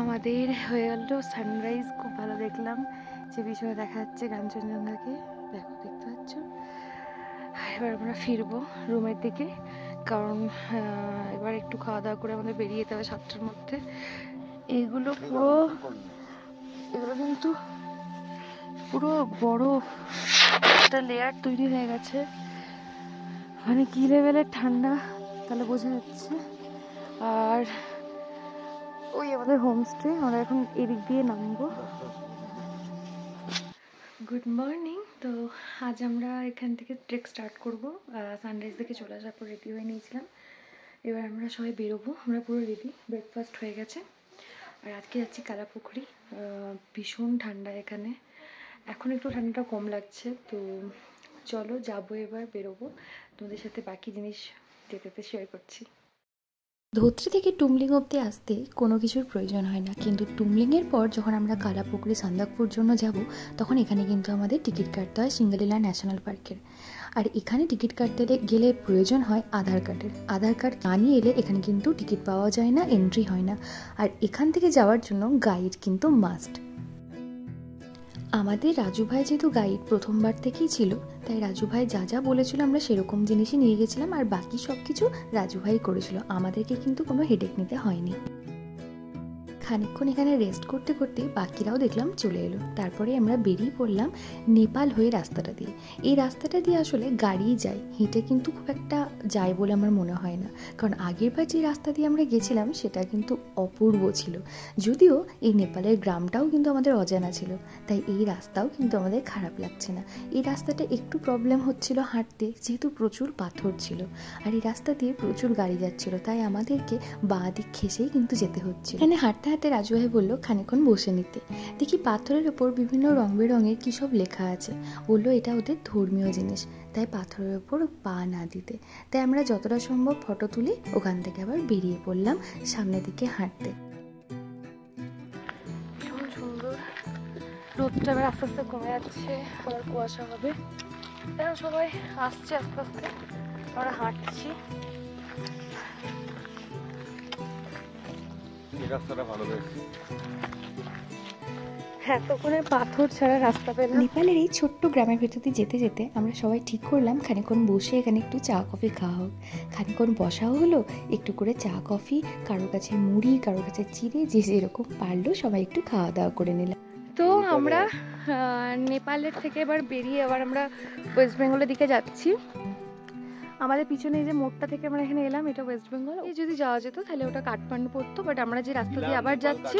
আমাদের হয়ে গেল সানরাইজ, খুব ভালো দেখলাম। যে পিছনে দেখা যাচ্ছে কাঞ্চনজঙ্ঘাকে, দেখো দেখতে পাচ্ছ। এবার আমরা ফিরবো রুমের দিকে, কারণ এবার একটু খাওয়া দাওয়া করে আমাদের বেরিয়ে যেতে হবে 7টার মধ্যে। এগুলো কিন্তু পুরো বরফ একটা লেয়ার তৈরি হয়ে গেছে, মানে কি লেভেলের ঠান্ডা তাহলে বোঝা যাচ্ছে। আর ওই আমাদের হোমস্টে, আমরা এখন এদিক দিয়ে নামবো। Good morning. তো আজ আমরা এখান থেকে ট্রেক স্টার্ট করবো। সানরাইজ দেখে চলে আসার পর রেডি হয়ে নিয়েছিলাম। এবার আমরা সবাই বেরোবো, আমরা পুরো রেডি, ব্রেকফাস্ট হয়ে গেছে। আর আজকে যাচ্ছি কালাপুকুরি। ভীষণ ঠান্ডা এখানে, এখন একটু ঠান্ডাটা কম লাগছে। তো চলো যাবো, এবার বেরোবো, তোমাদের সাথে বাকি জিনিস যেতে শেয়ার করছি। ধোত্রে থেকে টুমলিং অবধি আসতে কোনো কিছুর প্রয়োজন হয় না, কিন্তু টুমলিংয়ের পর যখন আমরা কালাপুকুরি সান্দাকপুর জন্য যাব, তখন এখানে কিন্তু আমাদের টিকিট কাটতে হয় সিঙ্গালীলা ন্যাশনাল পার্কের। আর এখানে টিকিট কাটতে গেলে প্রয়োজন হয় আধার কার্ডের। আধার কার্ড না নিয়ে এলে এখানে কিন্তু টিকিট পাওয়া যায় না, এন্ট্রি হয় না। আর এখান থেকে যাওয়ার জন্য গাইড কিন্তু মাস্ট। আমাদের রাজু ভাই যেহেতু গাইড প্রথমবার থেকেই ছিল, তাই রাজু ভাই যা যা বলেছিল আমরা সেরকম জিনিসই নিয়ে গেছিলাম। আর বাকি সব কিছু রাজু ভাই করেছিল, আমাদেরকে কিন্তু কোনো হেডেক নিতে হয়নি। খানিকক্ষণ এখানে রেস্ট করতে করতে বাকিরাও দেখলাম চলে এলো। তারপরে আমরা বেরিয়ে পড়লাম নেপাল হয়ে রাস্তাটা দিয়ে। এই রাস্তাটা দিয়ে আসলে গাড়ি যায়, হেঁটে কিন্তু খুব একটা যায় বলে আমার মনে হয় না, কারণ আগেরবার যে রাস্তা দিয়ে আমরা গেছিলাম সেটা কিন্তু অপূর্ব ছিল। যদিও এই নেপালের গ্রামটাও কিন্তু আমাদের অজানা ছিল, তাই এই রাস্তাও কিন্তু আমাদের খারাপ লাগছে না। এই রাস্তাটা একটু প্রবলেম হচ্ছিল হাঁটতে, যেহেতু প্রচুর পাথর ছিল আর এই রাস্তা দিয়ে প্রচুর গাড়ি যাচ্ছিল, তাই আমাদেরকে বাঁ দিক ঘেঁষেই কিন্তু যেতে হচ্ছে। এখানে হাঁটতে হাতে রাজু ভাই বললো খানিকক্ষণ বসে নিতে। দেখি পাথরের ওপর বিভিন্ন রং বেরঙের কী সব লেখা আছে, বললো এটা ওদের ধর্মীয় জিনিস, তাই পাথরের ওপর পা না দিতে। তাই আমরা যতটা সম্ভব ফটো তুলে ওখান থেকে আবার বেরিয়ে পড়লাম সামনের দিকে হাঁটতে। ভীষণ সুন্দর, রোদটা এবার আস্তে আস্তে কমে যাচ্ছে, আবার কুয়াশা হবে। এখন সবাই আসছে আস্তে আস্তে, আমরা হাঁটছি। হ্যাঁ, তখন পাথর ছাড়া রাস্তা পেলাম। নেপালের এই ছোট্ট গ্রামের ভেতর দিয়ে যেতে যেতে আমরা সবাই ঠিক করলাম খানিকক্ষণ বসে এখানে একটু চা কফি খাওয়া হোক। খানিকক্ষণ বসাও হলো, একটু করে চা কফি, কারোর কাছে মুড়ি, কারোর কাছে চিড়ে, যে যেরকম পারলো সবাই একটু খাওয়া দাওয়া করে নিলাম। তো আমরা নেপালের থেকে এবার বেরিয়ে আবার আমরা ওয়েস্ট বেঙ্গলের দিকে যাচ্ছি। আমাদের পিছনে যে মোড়টা থেকে আমরা এখানে এলাম, এটা ওয়েস্ট বেঙ্গল। যদি যাওয়া যেত তাহলে ওটা কাঠমান্ডু পড়তো, বাট আমরা যে রাস্তা দিয়ে আবার যাচ্ছি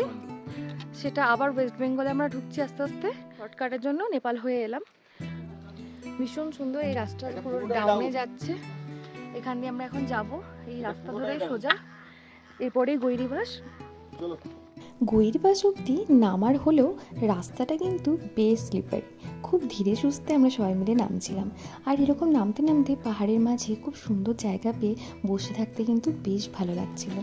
সেটা আবার ওয়েস্ট বেঙ্গলে আমরা ঢুকছি আস্তে আস্তে। শর্টকাটের জন্য নেপাল হয়ে এলাম। ভীষণ সুন্দর এই রাস্তাটা, পুরো ডাউনে যাচ্ছে। এখান দিয়ে আমরা এখন যাব, এই রাস্তা ধরেই সোজা, এরপরেই গৈরিবাস। গৈরিবাস অবধি নামার হলেও রাস্তাটা কিন্তু বেশ স্লিপারি, খুব ধীরে সুস্থে আমরা সবাই মিলে নামছিলাম। আর এরকম নামতে নামতে পাহাড়ের মাঝে খুব সুন্দর জায়গা পেয়ে বসে থাকতে কিন্তু বেশ ভালো লাগছিল।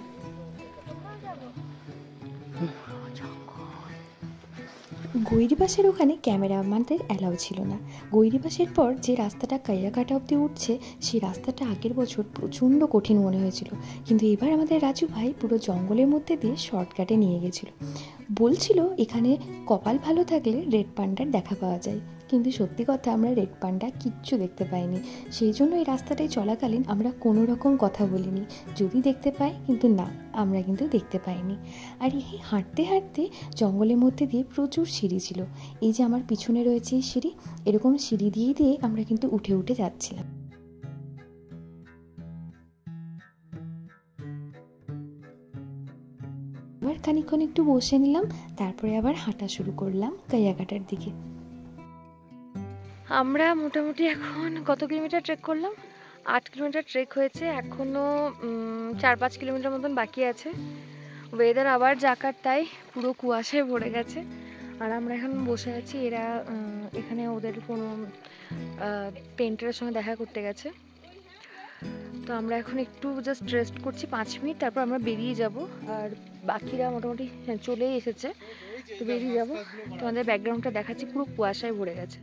গৈরিবাসের ওখানে ক্যামেরাম্যানদের অ্যালাউ ছিল না। গৈরিবাসের পর যে রাস্তাটা কাইয়াকাটা অবধি উঠছে, সেই রাস্তাটা আগের বছর প্রচণ্ড কঠিন মনে হয়েছিল, কিন্তু এবার আমাদের রাজু ভাই পুরো জঙ্গলের মধ্যে দিয়ে শর্টকাটে নিয়ে গেছিল। বলছিল এখানে কপাল ভালো থাকলে রেড পান্ডার দেখা পাওয়া যায়, কিন্তু সত্যি কথা আমরা রেড পান্ডা কিচ্ছু দেখতে পাইনি। সেই জন্য এই রাস্তাটায় চলাকালীন আমরা কোনো রকম কথা বলিনি, যদি দেখতে পাই, কিন্তু না, আমরা কিন্তু দেখতে পাইনি। আর এই হাঁটতে হাঁটতে জঙ্গলের মধ্যে দিয়ে প্রচুর সিঁড়ি ছিল। এই যে আমার পিছনে রয়েছে এই সিঁড়ি, এরকম সিঁড়ি দিয়ে দিয়ে আমরা কিন্তু উঠে উঠে যাচ্ছিলাম। আবার খানিকক্ষণ একটু বসে নিলাম, তারপরে আবার হাঁটা শুরু করলাম কাইয়াকাটার দিকে। আমরা মোটামুটি এখন কত কিলোমিটার ট্রেক করলাম? 8 কিলোমিটার ট্রেক হয়েছে, এখনও 4-5 কিলোমিটার মতন বাকি আছে। ওয়েদার আবার জাকার, তাই পুরো কুয়াশায় ভরে গেছে। আর আমরা এখন বসে আছি, এরা এখানে ওদের কোনো পেন্টারের সঙ্গে দেখা করতে গেছে। তো আমরা এখন একটু জাস্ট রেস্ট করছি 5 মিনিট, তারপর আমরা বেরিয়ে যাব। আর বাকিরা মোটামুটি চলেই এসেছে, তো বেরিয়ে যাব। তোমাদের ব্যাকগ্রাউন্ডটা দেখাচ্ছি, পুরো কুয়াশায় ভরে গেছে।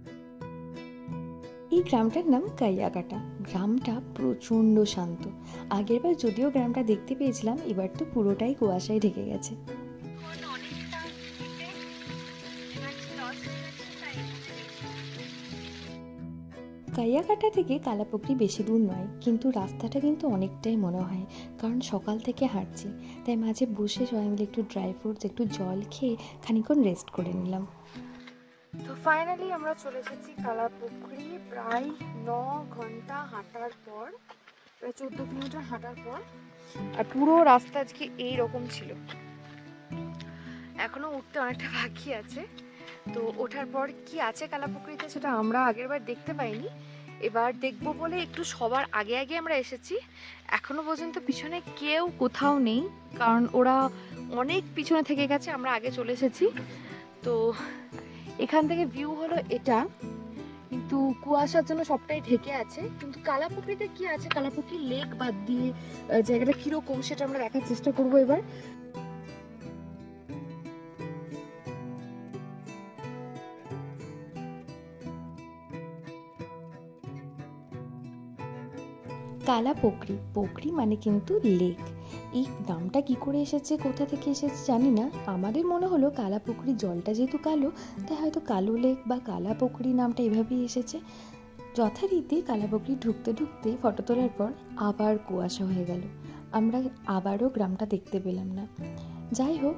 এই গ্রামটার নাম কাইয়াকাটা। গ্রামটা প্রচণ্ড শান্ত। আগেরবার যদিও গ্রামটা দেখতে পেয়েছিলাম, এবার তো পুরোটাই কুয়াশায় ঢেকে গেছে। কাইয়াঘাটা থেকে কালাপুকুরি বেশি দূর নয়, কিন্তু রাস্তাটা কিন্তু অনেকটাই মনে হয়, কারণ সকাল থেকে হাঁটছি, তাই মাঝে বসে সবাই মিলে একটু ড্রাই ফ্রুটস, একটু জল খেয়ে খানিকক্ষণ রেস্ট করে নিলাম। তো ফাইনালি আমরা চলে এসেছি কালাপুকুরি। প্রায় 9 ঘন্টা হাঁটার পর, প্রায় 14 কিলোমিটার হাঁটার পর, আর পুরো রাস্তা আজকে এইরকম ছিল। এখনো উঠতে অনেকটা বাকি আছে। তো ওঠার পর কি আছে কালাপুকুরিতে সেটা আমরা আগেরবার দেখতে পাইনি, এবার দেখবো বলে একটু সবার আগে আগে আমরা এসেছি। এখনো পর্যন্ত পিছনে কেউ কোথাও নেই, কারণ ওরা অনেক পিছনে থেকে গেছে, আমরা আগে চলে এসেছি। তো এখান থেকে ভিউ হলো এটা, কিন্তু কুয়াশার জন্য সবটাই ঢেকে আছে। কিন্তু কালাপুকুরিতে কি আছে, কালাপুকুরি লেক বাদ দিয়ে জায়গাটা কিরকম সেটা আমরা দেখার চেষ্টা করবো এবার। কালাপুকুরি, পুকুরি মানে কিন্তু লেক। এই নামটা কি করে এসেছে, কোথা থেকে এসেছে জানি না। আমাদের মনে হলো কালাপুকুরির জলটা যেহেতু কালো, তাই হয়তো কালো লেক বা কালাপুকুরি নামটা এভাবেই এসেছে। যথারীতি কালাপুকুরি ঢুকতে ঢুকতে ফটো তোলার পর আবার কুয়াশা হয়ে গেল, আমরা আবারও গ্রামটা দেখতে পেলাম না। যাই হোক,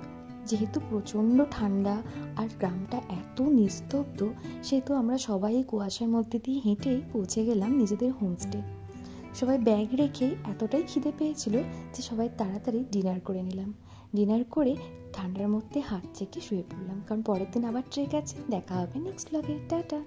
যেহেতু প্রচণ্ড ঠান্ডা আর গ্রামটা এত নিস্তব্ধ, সেহেতু আমরা সবাই কুয়াশার মধ্যে দিয়ে হেঁটেই পৌঁছে গেলাম নিজেদের হোমস্টে। সবাই ব্যাগ রেখে এতটাই খিদে পেয়েছিল যে সবাই তাড়াতাড়ি ডিনার করে নিলাম। ডিনার করে ঠান্ডার মধ্যে হাত চেকে শুয়ে পড়লাম, কারণ পরের দিন আবার ট্রেক আছে। দেখা হবে নেক্সট ব্লগে। টাটা।